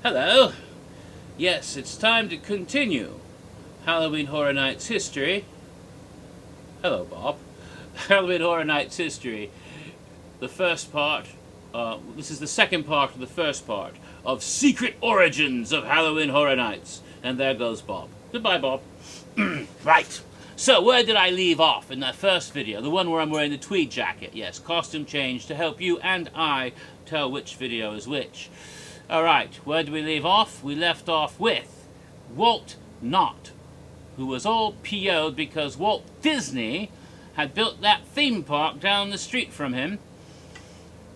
Hello. Yes, it's time to continue Halloween Horror Nights history. Hello, Bob. Halloween Horror Nights history. The first part, this is the second part of the first part of Secret Origins of Halloween Horror Nights. And there goes Bob. Goodbye, Bob. Right. So, where did I leave off in that first video? The one where I'm wearing the tweed jacket. Yes, costume change to help you and I tell which video is which. Alright, where did we leave off? We left off with Walt Knott, who was all PO'd because Walt Disney had built that theme park down the street from him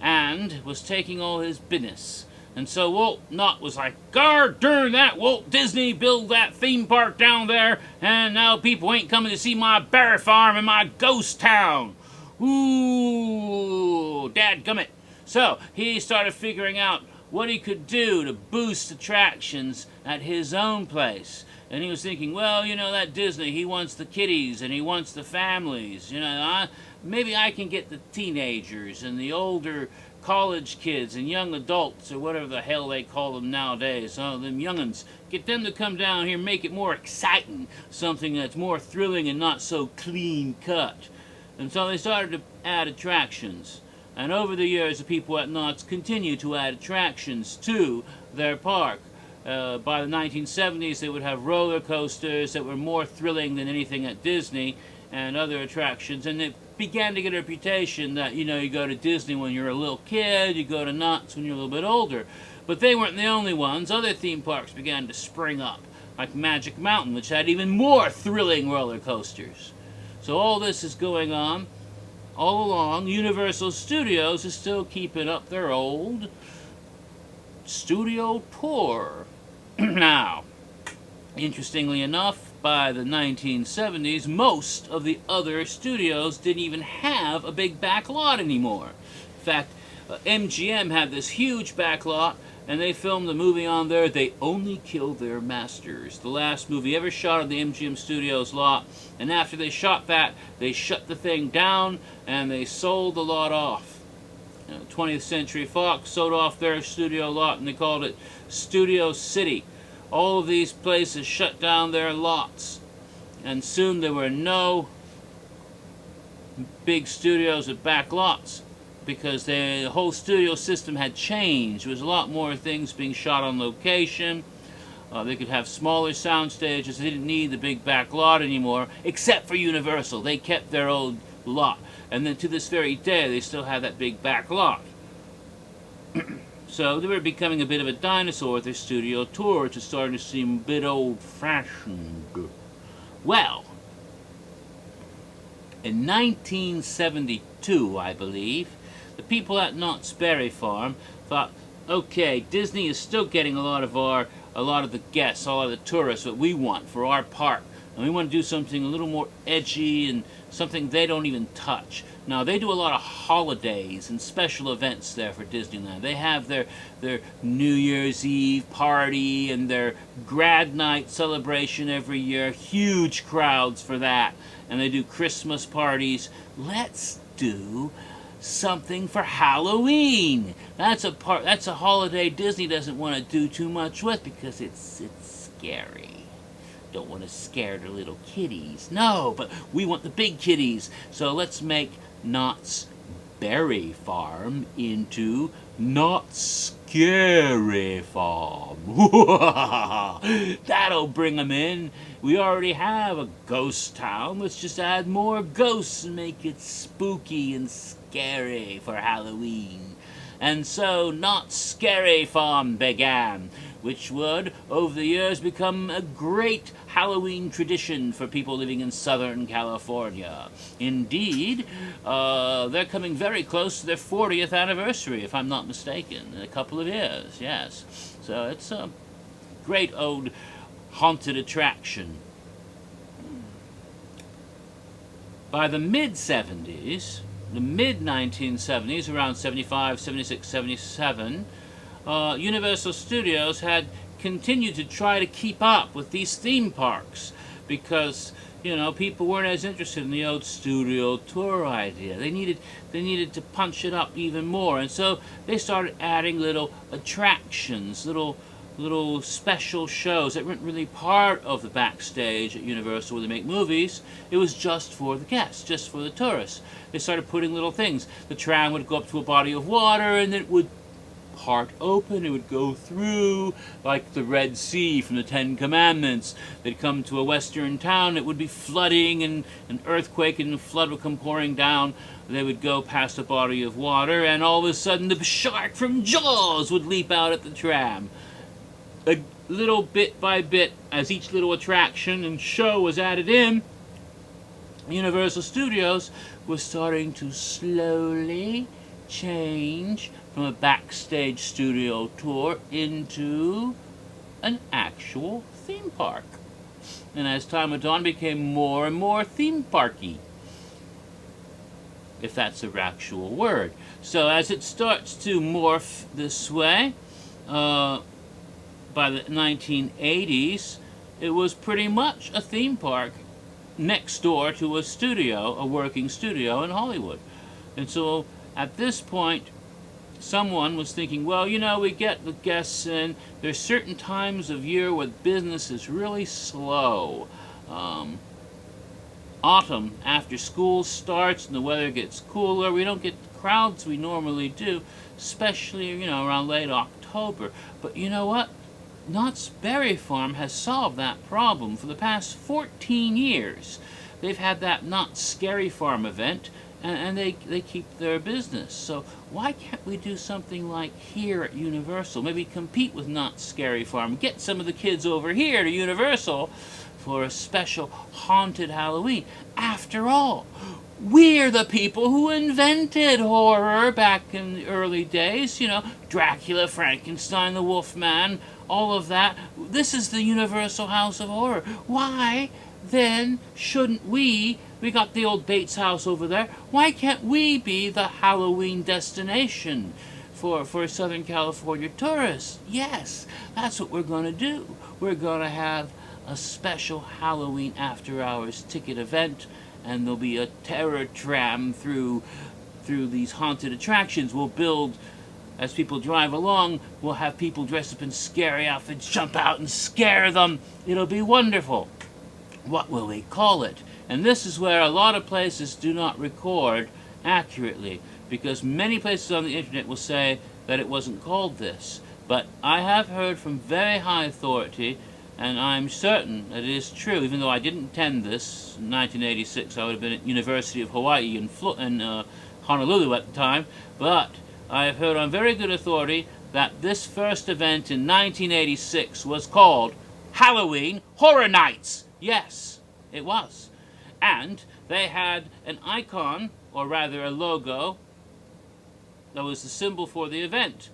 and was taking all his business. And so Walt Knott was like, "God darn that Walt Disney built that theme park down there, and now people ain't coming to see my berry farm and my ghost town. Ooh, dadgummit." So he started figuring out what he could do to boost attractions at his own place. And he was thinking, well, you know, that Disney, he wants the kiddies and he wants the families. You know, maybe I can get the teenagers and the older college kids and young adults, or whatever the hell they call them nowadays, them young'uns. Get them to come down here, make it more exciting, something that's more thrilling and not so clean cut. And so they started to add attractions. And over the years, the people at Knott's continued to add attractions to their park. By the 1970s, they would have roller coasters that were more thrilling than anything at Disney and other attractions. And it began to get a reputation that, you know, you go to Disney when you're a little kid, you go to Knott's when you're a little bit older. But they weren't the only ones. Other theme parks began to spring up, like Magic Mountain, which had even more thrilling roller coasters. So all this is going on. All along, Universal Studios is still keeping up their old studio tour. Now, interestingly enough, by the 1970s, most of the other studios didn't even have a big back lot anymore. In fact, MGM had this huge back lot, and they filmed the movie on there, They Only Kill Their Masters. The last movie ever shot on the MGM Studios lot. And after they shot that, they shut the thing down and they sold the lot off. 20th Century Fox sold off their studio lot and they called it Studio City. All of these places shut down their lots. And soon there were no big studios with back lots, because the whole studio system had changed. There was a lot more things being shot on location. They could have smaller sound stages. They didn't need the big back lot anymore, except for Universal. They kept their old lot. And then to this very day, they still have that big back lot. So they were becoming a bit of a dinosaur with their studio tour, which is starting to seem a bit old-fashioned. Well, in 1972, I believe, the people at Knott's Berry Farm thought, okay, Disney is still getting a lot of the guests, a lot of the tourists that we want for our park, and we want to do something a little more edgy and something they don't even touch. Now, they do a lot of holidays and special events there for Disneyland. They have their New Year's Eve party and their grad night celebration every year. Huge crowds for that. And they do Christmas parties. Let's do something for Halloween. That's a holiday Disney doesn't want to do too much with, because it's scary. Don't want to scare the little kiddies. No, but we want the big kiddies. So let's make Knott's Berry Farm into Knott's Scary Farm. That'll bring them in. We already have a ghost town. Let's just add more ghosts and make it spooky and scary for Halloween. And so Knott's Scary Farm began, which would, over the years, become a great Halloween tradition for people living in Southern California. Indeed, they're coming very close to their 40th anniversary, if I'm not mistaken, in a couple of years, yes. So it's a great old haunted attraction. By the mid-70s, the mid-1970s, around 75, 76, 77, Universal Studios had continued to try to keep up with these theme parks, because, you know, people weren't as interested in the old studio tour idea. They needed to punch it up even more, and so they started adding little attractions, little little special shows that weren't really part of the backstage at Universal where they make movies. It was just for the guests, just for the tourists. They started putting little things. The tram would go up to a body of water and it would part open. It would go through like the Red Sea from the Ten Commandments. They'd come to a western town. It would be flooding and an earthquake and the flood would come pouring down. They would go past a body of water and all of a sudden the shark from Jaws would leap out at the tram. A little bit by bit, as each little attraction and show was added in, Universal Studios was starting to slowly change from a backstage studio tour into an actual theme park. And as time went on, it became more and more theme parky, if that's an actual word. So as it starts to morph this way, by the 1980s, it was pretty much a theme park next door to a studio, a working studio in Hollywood. And so at this point, someone was thinking, well, you know, we get the guests in. There's certain times of year where business is really slow. Autumn, after school starts and the weather gets cooler, we don't get the crowds we normally do, especially, you know, around late October. But you know what? Knott's Berry Farm has solved that problem for the past 14 years. They've had that Knott's Scary Farm event, and they keep their business. So why can't we do something like here at Universal? Maybe compete with Knott's Scary Farm. Get some of the kids over here to Universal for a special haunted Halloween. After all, we're the people who invented horror back in the early days. You know, Dracula, Frankenstein, the Wolfman, all of that. This is the Universal House of Horror. Why then shouldn't we got the old Bates house over there, why can't we be the Halloween destination for Southern California tourists? Yes, that's what we're going to do. We're going to have a special Halloween after-hours ticket event, and there'll be a terror tram through these haunted attractions. We'll build, as people drive along, we'll have people dressed up in scary outfits jump out and scare them. It'll be wonderful. What will we call it? And this is where a lot of places do not record accurately, because many places on the internet will say that it wasn't called this. But I have heard from very high authority, and I'm certain that it is true, even though I didn't attend this in 1986. I would have been at University of Hawaii in Honolulu at the time. But I have heard on very good authority that this first event in 1986 was called Halloween Horror Nights. Yes, it was. And they had an icon, or rather a logo, that was the symbol for the event.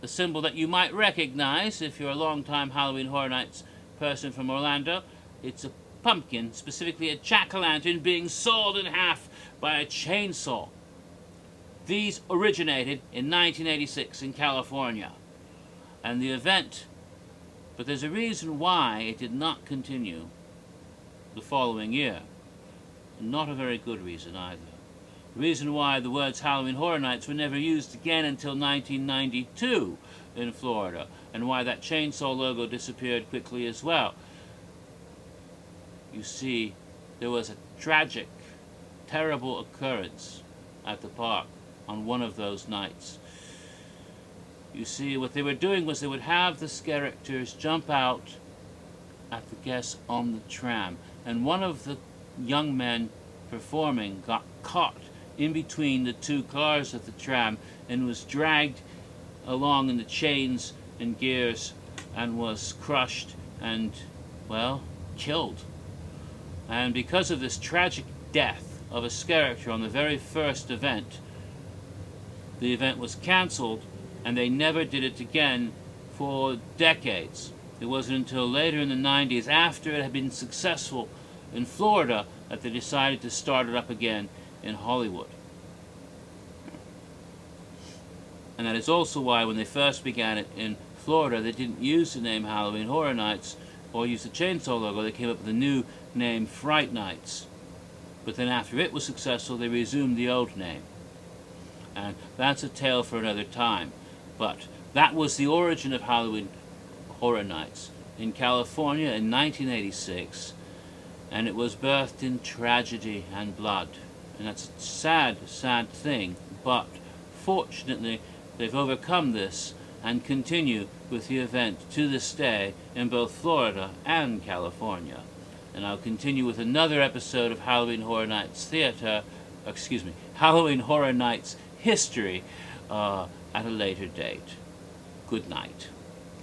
A symbol that you might recognize if you're a long-time Halloween Horror Nights person from Orlando. It's a pumpkin, specifically a jack-o'-lantern being sawed in half by a chainsaw. These originated in 1986 in California. And the event, but there's a reason why it did not continue the following year. Not a very good reason either. The reason why the words Halloween Horror Nights were never used again until 1992 in Florida, and why that chainsaw logo disappeared quickly as well. You see, there was a tragic, terrible occurrence at the park on one of those nights. You see, what they were doing was they would have the characters jump out at the guests on the tram, and one of the young men performing got caught in between the two cars of the tram and was dragged along in the chains and gears and was crushed and, well, killed. And because of this tragic death of a character on the very first event, the event was canceled and they never did it again for decades. It wasn't until later in the 90s, after it had been successful in Florida, that they decided to start it up again in Hollywood. And that is also why when they first began it in Florida, they didn't use the name Halloween Horror Nights or use the chainsaw logo. They came up with a new name, Fright Nights. But then after it was successful, they resumed the old name. And that's a tale for another time. But that was the origin of Halloween Horror Nights in California in 1986, and it was birthed in tragedy and blood. And that's a sad, sad thing, but fortunately they've overcome this and continue with the event to this day in both Florida and California. And I'll continue with another episode of Halloween Horror Nights Halloween Horror Nights history at a later date. Good night.